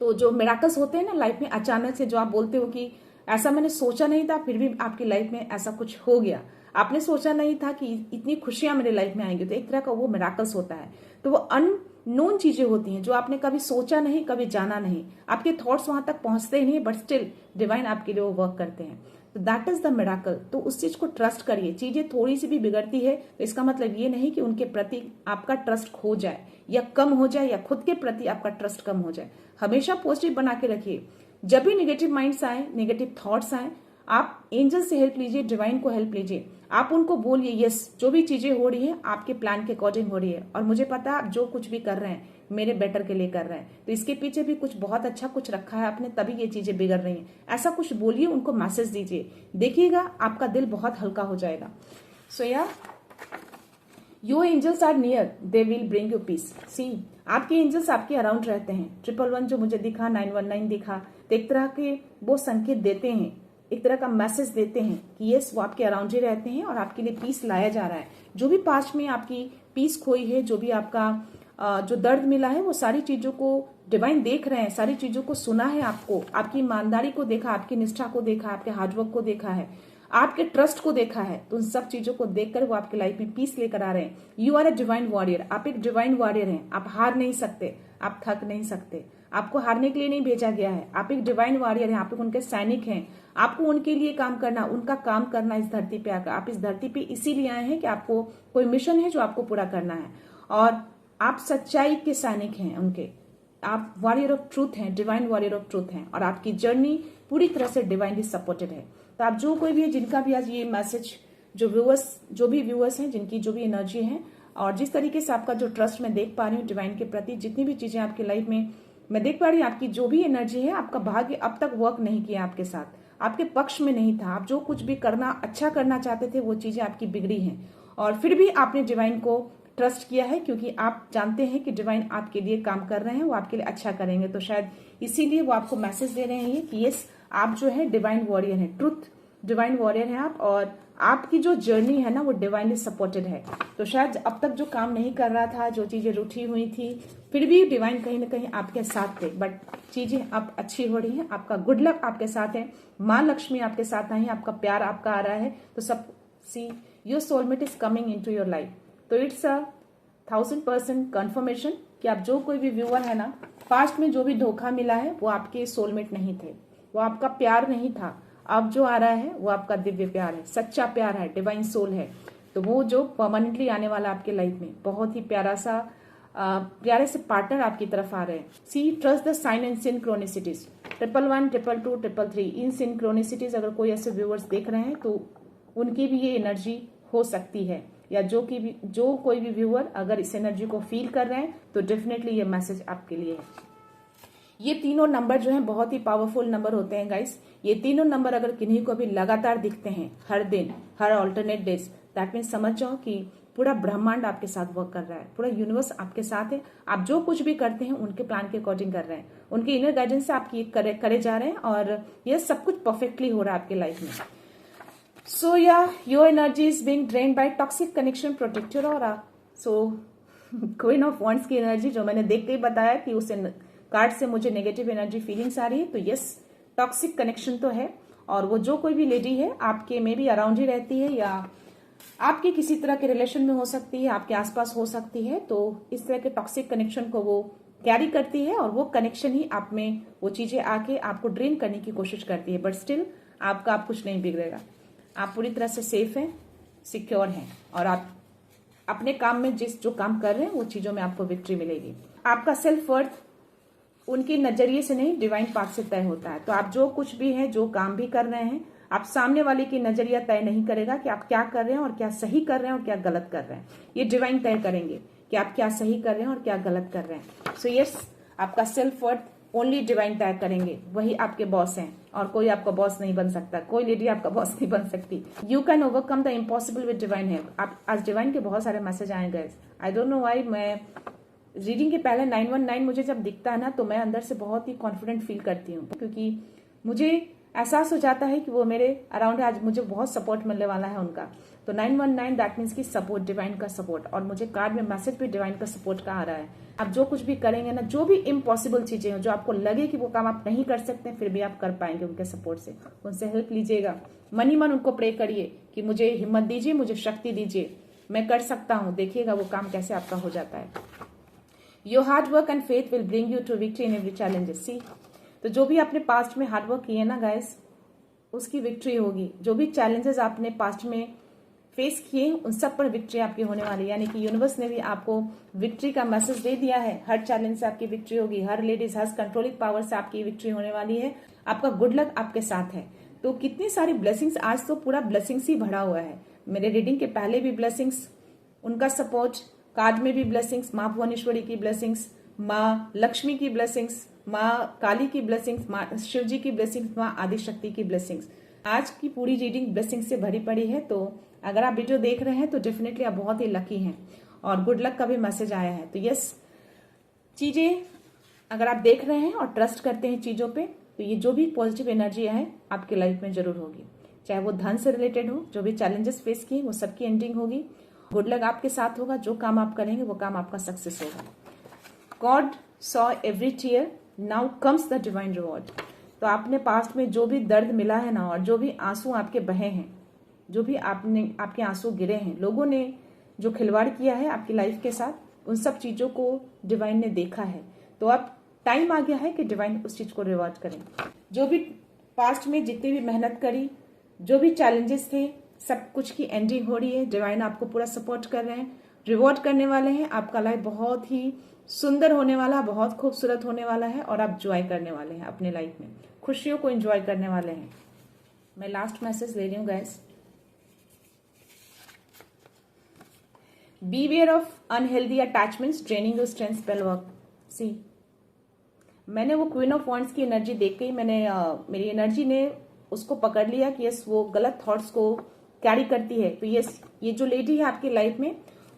तो जो मिराकल्स होते हैं ना लाइफ में, अचानक से जो आप बोलते हो कि ऐसा मैंने सोचा नहीं था, फिर भी आपकी लाइफ में ऐसा कुछ हो गया, आपने सोचा नहीं था कि इतनी खुशियां मेरे लाइफ में आएंगी, तो एक तरह का वो मिराकल्स होता है। तो वो अननोन चीजें होती हैं जो आपने कभी सोचा नहीं, कभी जाना नहीं, आपके थॉट्स वहां तक पहुंचते ही नहीं, बट स्टिल डिवाइन आपके लिए वो वर्क करते हैं। तो दैट इज द मिराकल। तो उस चीज को ट्रस्ट करिए। चीजें थोड़ी सी भी बिगड़ती है तो इसका मतलब ये नहीं कि उनके प्रति आपका ट्रस्ट खो जाए या कम हो जाए, या खुद के प्रति आपका ट्रस्ट कम हो जाए। हमेशा पॉजिटिव बना के रखिए। जब भी नेगेटिव माइंड्स आए, नेगेटिव थॉट्स आए, आप एंजल से हेल्प लीजिए, डिवाइन को हेल्प लीजिए। आप उनको बोलिए, यस, जो भी चीजें हो रही हैं आपके प्लान के अकॉर्डिंग हो रही है, और मुझे पता है आप जो कुछ भी कर रहे हैं मेरे बेटर के लिए कर रहे हैं, तो इसके पीछे भी कुछ बहुत अच्छा कुछ रखा है आपने, तभी ये चीजें बिगड़ रही हैं। ऐसा कुछ बोलिए, उनको मैसेज दीजिए, देखिएगा आपका दिल बहुत हल्का हो जाएगा। सो या your angels are near, they will bring you peace. See, आपके एंजल्स आपके अराउंड रहते हैं। 111 जो मुझे दिखा, 919 दिखा, तो एक तरह के वो संकेत देते हैं, एक तरह का मैसेज देते हैं कि यस, वो आपके अराउंड ही रहते हैं और आपके लिए पीस लाया जा रहा है। जो भी पास्ट में आपकी पीस खोई है, जो भी आपका जो दर्द मिला है, वो सारी चीजों को डिवाइन देख रहे हैं, सारी चीजों को सुना है, आपको, आपकी ईमानदारी को देखा, आपकी निष्ठा को देखा, आपके हार्डवर्क को देखा है, आपके ट्रस्ट को देखा है। तो उन सब चीजों को देखकर वो आपके लाइफ में पीस लेकर आ रहे हैं। You are a divine warrior. आप एक डिवाइन वॉरियर हैं। आप हार नहीं सकते, आप थक नहीं सकते, आपको हारने के लिए नहीं भेजा गया है। आप एक डिवाइन वॉरियर हैं, आप एक उनके सैनिक हैं। आपको उनके लिए काम करना, उनका काम करना इस धरती पे आकर। आप इस धरती पे इसीलिए आए हैं कि आपको कोई मिशन है जो आपको पूरा करना है, और आप सच्चाई के सैनिक हैं उनके। आप वॉरियर ऑफ ट्रूथ हैं, डिवाइन वॉरियर ऑफ ट्रूथ हैं, और आपकी जर्नी पूरी तरह से डिवाइनली सपोर्टेड है। तो आप जो कोई भी है, जिनका भी आज ये मैसेज, जो भी व्यूअर्स हैं, जिनकी जो भी एनर्जी है, और जिस तरीके से आपका जो ट्रस्ट मैं देख पा रही हूँ डिवाइन के प्रति, जितनी भी चीजें आपकी लाइफ में मैं देख पा रही हूँ, आपकी जो भी एनर्जी है, आपका भाग्य अब तक वर्क नहीं किया आपके साथ, आपके पक्ष में नहीं था। आप जो कुछ भी करना, अच्छा करना चाहते थे, वो चीजें आपकी बिगड़ी हैं, और फिर भी आपने डिवाइन को ट्रस्ट किया है, क्योंकि आप जानते हैं कि डिवाइन आपके लिए काम कर रहे हैं, वो आपके लिए अच्छा करेंगे। तो शायद इसीलिए वो आपको मैसेज दे रहे हैं कि यस, आप जो है डिवाइन वॉरियर हैं, ट्रुथ डिवाइन वॉरियर हैं आप, और आपकी जो जर्नी है ना, वो डिवाइनली सपोर्टेड है। तो शायद अब तक जो काम नहीं कर रहा था, जो चीजें रूठी हुई थी, फिर भी डिवाइन कहीं ना कहीं आपके साथ थे, बट चीजें अब अच्छी हो रही हैं। आपका गुड लक आपके साथ है, माँ लक्ष्मी आपके साथ आई है, आपका प्यार आपका आ रहा है। तो सब see, your soulmate is coming into your life. तो इट्स अ 1000% कन्फर्मेशन कि आप जो कोई भी व्यूअर है ना, पास्ट में जो भी धोखा मिला है, वो आपके सोलमेट नहीं थे, वो आपका प्यार नहीं था। अब जो आ रहा है वो आपका दिव्य प्यार है, सच्चा प्यार है, डिवाइन सोल है। तो वो जो परमानेंटली आने वाला आपके लाइफ में बहुत ही प्यारे से पार्टनर आपकी तरफ आ रहे हैं। सी, ट्रस्ट द साइन एंड सिंक्रोनिसिटीज। 111, 222, 333 इन सिंक्रोनिसिटीज अगर कोई ऐसे व्यूअर्स देख रहे हैं तो उनकी भी ये एनर्जी हो सकती है, या जो कोई भी व्यूअर अगर इस एनर्जी को फील कर रहे हैं तो डेफिनेटली ये मैसेज आपके लिए है। ये तीनों नंबर जो हैं बहुत ही पावरफुल नंबर होते हैं गाइस। ये तीनों नंबर अगर किन्हीं को भी लगातार दिखते हैं, हर दिन, हर ऑल्टरनेट डेज, दैट मीन समझ जाओ कि पूरा ब्रह्मांड आपके साथ वर्क कर रहा है, पूरा यूनिवर्स आपके साथ है। आप जो कुछ भी करते हैं उनके प्लान के अकॉर्डिंग कर रहे हैं, उनके इनर गाइडेंस से आपकी करे जा रहे हैं, और ये सब कुछ परफेक्टली हो रहा है आपके लाइफ में। सो या your energy is being drained by toxic connection, protect your aura. So queen of wands की एनर्जी जो मैंने देख के ही बताया कि उस कार्ड से मुझे नेगेटिव एनर्जी फीलिंग्स आ रही है, तो यस, टॉक्सिक कनेक्शन तो है। और वो जो कोई भी लेडी है आपके में भी अराउंड ही रहती है, या आपके किसी तरह के रिलेशन में हो सकती है, आपके आसपास हो सकती है, तो इस तरह के टॉक्सिक कनेक्शन को वो कैरी करती है, और वो कनेक्शन ही आप में वो चीजें आके आपको ड्रेन करने की कोशिश करती है। बट स्टिल आपका आप कुछ नहीं बिगड़ेगा, आप पूरी तरह से सेफ हैं, सिक्योर हैं, और आप अपने काम में जो काम कर रहे हैं वो चीजों में आपको विक्ट्री मिलेगी। आपका सेल्फ वर्थ उनके नजरिए से नहीं, डिवाइन पाथ से तय होता है। तो आप जो कुछ भी है, जो काम भी कर रहे हैं, आप सामने वाले की नजरिया तय नहीं करेगा कि आप क्या कर रहे हैं और क्या सही कर रहे हैं और क्या गलत कर रहे हैं। ये डिवाइन तय करेंगे कि आप क्या सही कर रहे हैं और क्या गलत कर रहे हैं। सो यस, आपका सेल्फ वर्थ ओनली डिवाइन तय करेंगे, वही आपके बॉस हैं और कोई आपका बॉस नहीं बन सकता, कोई लेडी आपका बॉस नहीं बन सकती। You can overcome the impossible with divine help. आप आज डिवाइन के बहुत सारे मैसेज आए गए। आई डोंट नो व्हाई, मैं रीडिंग के पहले 919 मुझे जब दिखता है ना, तो मैं अंदर से बहुत ही कॉन्फिडेंट फील करती हूँ, क्योंकि मुझे एहसास हो जाता है कि वो मेरे अराउंड है, आज मुझे बहुत सपोर्ट मिलने वाला है उनका। तो 919 दैट मीन्स की सपोर्ट, डिवाइन का सपोर्ट। और मुझे कार्ड में मैसेज भी डिवाइन का सपोर्ट का आ रहा है। आप जो कुछ भी करेंगे ना, जो भी इम्पॉसिबल चीजें हो, जो आपको लगे कि वो काम आप नहीं कर सकते, फिर भी आप कर पाएंगे उनके सपोर्ट से। उनसे हेल्प लीजिएगा, मन ही मन उनको प्रे करिए कि मुझे हिम्मत दीजिए, मुझे शक्ति दीजिए, मैं कर सकता हूँ। देखिएगा वो काम कैसे आपका हो जाता है। Your hard work and faith will bring you to victory in every challenges. See, तो जो भी आपने पास्ट में हार्ड वर्क किए ना गाइस, उसकी विक्ट्री होगी। जो भी चैलेंजेस आपने पास्ट में फेस किए, उन सब पर विक्ट्री आपकी होने वाली है। यानी कि यूनिवर्स ने भी आपको विक्ट्री का मैसेज दे दिया है। हर चैलेंज से आपकी विक्ट्री होगी, हर लेडीज, हर कंट्रोलिंग पावर से आपकी विक्ट्री होने वाली है। आपका गुड लक आपके साथ है। तो कितनी सारी ब्लेसिंग्स, आज तो पूरा ब्लेसिंग्स ही भरा हुआ है। मेरे रीडिंग के पहले भी ब्लेसिंग्स, उनका सपोर्ट, कार्ड में भी ब्लेसिंग्स, माँ भुवनेश्वरी की ब्लेसिंग्स, माँ लक्ष्मी की ब्लेसिंग्स, माँ काली की ब्लेसिंग्स, माँ शिव जी की ब्लेसिंग्स, माँ आदिशक्ति की ब्लेसिंग्स। आज की पूरी रीडिंग ब्लेसिंग से भरी पड़ी है। तो अगर आप वीडियो देख रहे हैं तो डेफिनेटली आप बहुत ही लकी हैं और गुड लक का भी मैसेज आया है। तो यस, चीजें अगर आप देख रहे हैं और ट्रस्ट करते हैं चीजों पे, तो ये जो भी पॉजिटिव एनर्जी है आपके लाइफ में जरूर होगी। चाहे वो धन से रिलेटेड हो, जो भी चैलेंजेस फेस किए वो सबकी एंडिंग होगी। गुड लक आपके साथ होगा। जो काम आप करेंगे वो काम आपका सक्सेस होगा। God saw every tear, now comes the divine reward. तो आपने पास्ट में जो भी दर्द मिला है ना, और जो भी आंसू आपके बहे हैं, जो भी आपके आंसू गिरे हैं, लोगों ने जो खिलवाड़ किया है आपकी लाइफ के साथ, उन सब चीजों को डिवाइन ने देखा है। तो अब टाइम आ गया है कि डिवाइन उस चीज को रिवॉर्ड करें। जो भी पास्ट में जितनी भी मेहनत करी, जो भी चैलेंजेस थे, सब कुछ की एंडिंग हो रही है। डिवाइन आपको पूरा सपोर्ट कर रहे हैं, रिवॉर्ड करने वाले हैं। आपका लाइफ बहुत ही सुंदर होने वाला, बहुत खूबसूरत होने वाला है और आप एंजॉय करने वाले हैं अपने लाइफ में, खुशियों को एंजॉय करने वाले हैं। मैं लास्ट मैसेज ले रही हूँ guys. Beware of unhealthy attachments draining your strength spell work. See, मैंने वो क्वीन ऑफ वॉन्ड्स की एनर्जी देख के मैंने मेरी एनर्जी ने उसको पकड़ लिया कि यस, वो गलत थॉट्स को कैरी करती है। तो यस, ये जो लेडी है आपकी लाइफ में,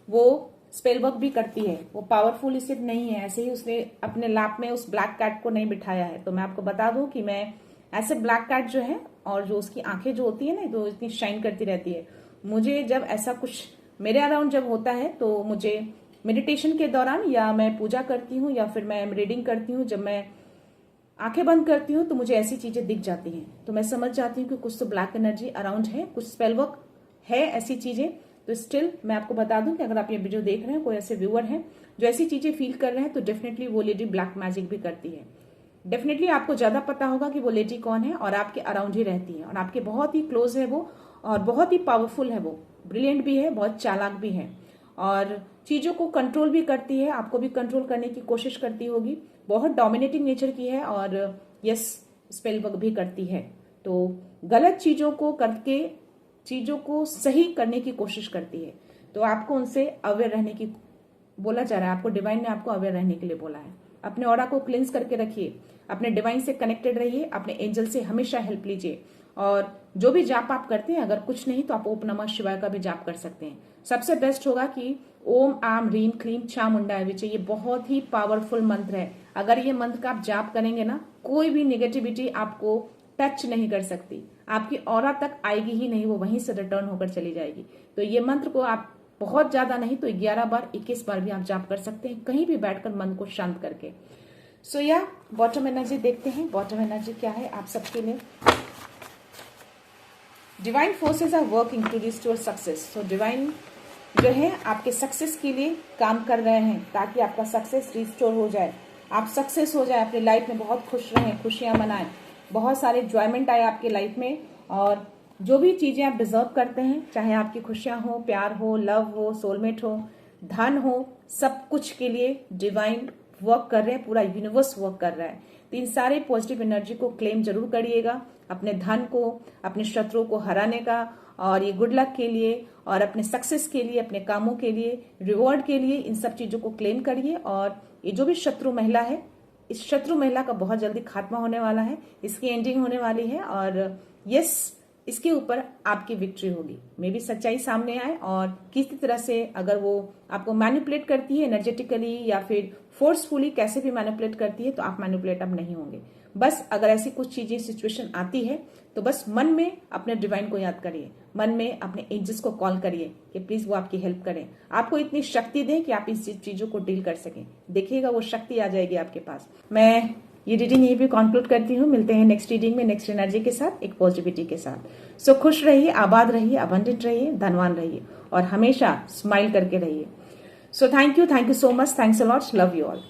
वो स्पेल वर्क भी करती है। वो पावरफुल सिर्फ नहीं है, ऐसे ही उसने अपने लैप में उस ब्लैक कैट को नहीं बिठाया है। तो मैं आपको बता दूं कि मैं ऐसे ब्लैक कैट जो है, और जो उसकी आंखें जो होती है ना, तो इतनी शाइन करती रहती है, मुझे जब ऐसा कुछ मेरे अराउंड जब होता है, तो मुझे मेडिटेशन के दौरान, या मैं पूजा करती हूँ, या फिर मैं रीडिंग करती हूँ, जब मैं आंखें बंद करती हूँ, तो मुझे ऐसी चीजें दिख जाती हैं। तो मैं समझ जाती हूँ कि कुछ तो ब्लैक एनर्जी अराउंड है, कुछ स्पेल वर्क है, ऐसी चीजें। तो स्टिल मैं आपको बता दूं कि अगर आप ये वीडियो देख रहे हैं, कोई ऐसे व्यूअर हैं जो ऐसी चीजें फील कर रहे हैं, तो डेफिनेटली वो लेडी ब्लैक मैजिक भी करती है। डेफिनेटली आपको ज्यादा पता होगा कि वो लेडी कौन है, और आपके अराउंड ही रहती है, और आपके बहुत ही क्लोज है वो, और बहुत ही पावरफुल है वो, ब्रिलियंट भी है, बहुत चालाक भी है, और चीजों को कंट्रोल भी करती है, आपको भी कंट्रोल करने की कोशिश करती होगी। बहुत डोमिनेटिंग नेचर की है, और यस, स्पेल वर्क भी करती है। तो गलत चीजों को करके चीजों को सही करने की कोशिश करती है। तो आपको उनसे अवेयर रहने की बोला जा रहा है। आपको डिवाइन ने आपको अवेयर रहने के लिए बोला है। अपने ऑरा को क्लींस करके रखिए, अपने डिवाइन से कनेक्टेड रहिए, अपने एंजल से हमेशा हेल्प लीजिए। और जो भी जाप आप करते हैं, अगर कुछ नहीं तो आप ओम नमः शिवाय का भी जाप कर सकते हैं। सबसे बेस्ट होगा कि ओम आम रीम क्लीम चामुंडाय विचे, ये बहुत ही पावरफुल मंत्र है। अगर ये मंत्र का आप जाप करेंगे ना, कोई भी नेगेटिविटी आपको टच नहीं कर सकती, आपकी ऑरा तक आएगी ही नहीं, वो वहीं से रिटर्न होकर चली जाएगी। तो ये मंत्र को आप बहुत ज्यादा नहीं तो 11 बार 21 बार भी आप जाप कर सकते हैं, कहीं भी बैठकर मन को शांत करके। सो या बॉटम एनर्जी देखते हैं। बॉटम एनर्जी क्या है आप सबके लिए? Divine forces are working to restore success. तो डिवाइन जो है आपके सक्सेस के लिए काम कर रहे हैं, ताकि आपका सक्सेस रिस्टोर हो जाए, आप सक्सेस हो जाए, अपनी लाइफ में बहुत खुश रहें, खुशियां मनाएं, बहुत सारे एंजॉयमेंट आए आपके लाइफ में, और जो भी चीजें आप डिजर्व करते हैं, चाहे आपकी खुशियां हो, प्यार हो, लव हो, सोलमेट हो, धन हो, सब कुछ के लिए डिवाइन वर्क कर रहे हैं, पूरा यूनिवर्स वर्क कर रहा है। तो इन सारे पॉजिटिव एनर्जी को क्लेम जरूर करिएगा, अपने धन को, अपने शत्रुओं को हराने का, और ये गुड लक के लिए, और अपने सक्सेस के लिए, अपने कामों के लिए, रिवॉर्ड के लिए, इन सब चीजों को क्लेम करिए। और ये जो भी शत्रु महिला है, इस शत्रु महिला का बहुत जल्दी खात्मा होने वाला है, इसकी एंडिंग होने वाली है, और यस, इसके ऊपर आपकी विक्ट्री होगी। मे भी सच्चाई सामने आए, और किसी तरह से अगर वो आपको मैनिपुलेट करती है एनर्जेटिकली या फिर फोर्सफुली, कैसे भी मैनिपुलेट करती है, तो आप मैनिपुलेट अब नहीं होंगे। बस अगर ऐसी कुछ चीजें, सिचुएशन आती है, तो बस मन में अपने डिवाइन को याद करिए, मन में अपने एंजल्स को कॉल करिए कि प्लीज वो आपकी हेल्प करें, आपको इतनी शक्ति दें कि आप इस चीजों को डील कर सकें। देखिएगा वो शक्ति आ जाएगी आपके पास। मैं ये रीडिंग यहीं पे कंक्लूड करती हूँ। मिलते हैं नेक्स्ट रीडिंग में, नेक्स्ट एनर्जी के साथ, एक पॉजिटिविटी के साथ। सो खुश रहिए, आबाद रहिए, अबंडेंट रहिए, धनवान रहिए, और हमेशा स्माइल करके रहिए। So thank you so much, thanks a lot, love you all.